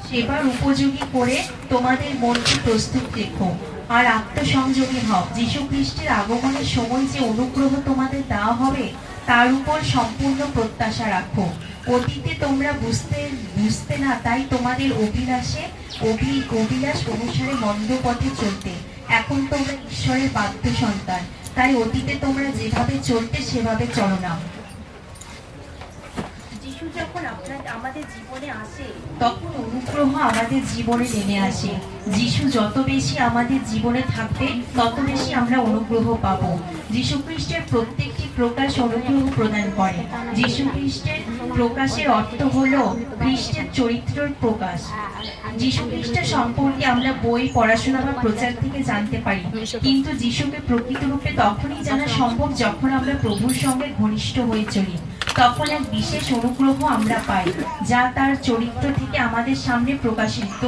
সেবার উপযোগী করে তোমাদের মনকে প্রস্তুত রেখো আর আত্মসংযোগী হও। যীশু খ্রিস্টের আগমনের সময় যে অনুগ্রহ তোমাদের দেওয়া হবে তার উপর সম্পূর্ণ প্রত্যাশা রাখো। অতীতে তোমরা বুঝতে না, তাই তোমাদের অভিলাষ অনুসারে মন্দ পথে চলতে। এখন তোমরা ঈশ্বরের বাধ্য সন্তান, তাই অতীতে তোমরা যেভাবে চলতে সেভাবে চলো না। যিশু যখন আমাদের জীবনে আসে তখন অনুগ্রহ আমাদের জীবনে নেমে আসে। যিশু যত বেশি আমাদের জীবনে থাকবে তত বেশি আমরা অনুগ্রহ পাবো। যিশু খ্রিস্টের প্রত্যেকটি প্রকাশ অনুগ্রহ প্রদান করে। যিশু খ্রিস্টের প্রকাশের অর্থ হলো খ্রিস্টের চরিত্রের প্রকাশ। যিশু খ্রিস্টের সম্পর্কে আমরা বই, পড়াশোনা বা প্রচার থেকে জানতে পারি, কিন্তু যিশুকে প্রকৃত রূপে তখনই জানা সম্ভব যখন আমরা প্রভুর সঙ্গে ঘনিষ্ঠ হয়ে চলি। তখন এক বিশেষ অনুগ্রহ আমরা পাই যা তার চরিত্র থেকে আমাদের সামনে প্রকাশিত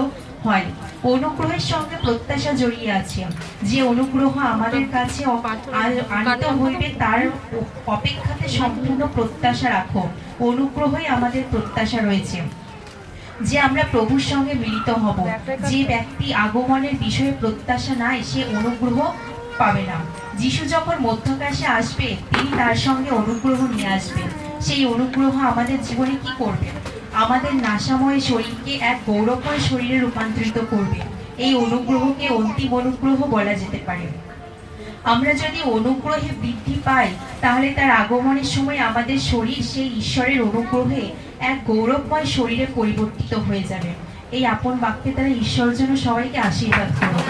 হয়। অনুগ্রহের সঙ্গে প্রত্যাশা জড়িয়ে আছে। যে অনুগ্রহ আমাদের কাছে আনিত হইবে তার অপেক্ষাতে সম্পূর্ণ প্রত্যাশা রাখো। অনুগ্রহই আমাদের প্রত্যাশা রয়েছে যে আমরা প্রভুর সঙ্গে মিলিত হব। যে ব্যক্তি আগমনের বিষয়ে প্রত্যাশা নাই সে অনুগ্রহ পাবে না। যিশু যখন মধ্যকাশে আসবে তিনি তার সঙ্গে অনুগ্রহ নিয়ে আসবেন। সেই অনুগ্রহ আমাদের জীবনে কি করবে? আমাদের নাশাময় শরীরকে এক গৌরবময় শরীরে রূপান্তরিত করবে। এই অনুগ্রহকে অন্তিম অনুগ্রহ বলা যেতে পারে। আমরা যদি অনুগ্রহে বৃদ্ধি পাই তাহলে তার আগমনের সময় আমাদের শরীর সেই ঈশ্বরের অনুগ্রহে এক গৌরবময় শরীরে পরিবর্তিত হয়ে যাবে। এই আপন বাক্যের দ্বারা ঈশ্বর যেন সবাইকে আশীর্বাদ করুন।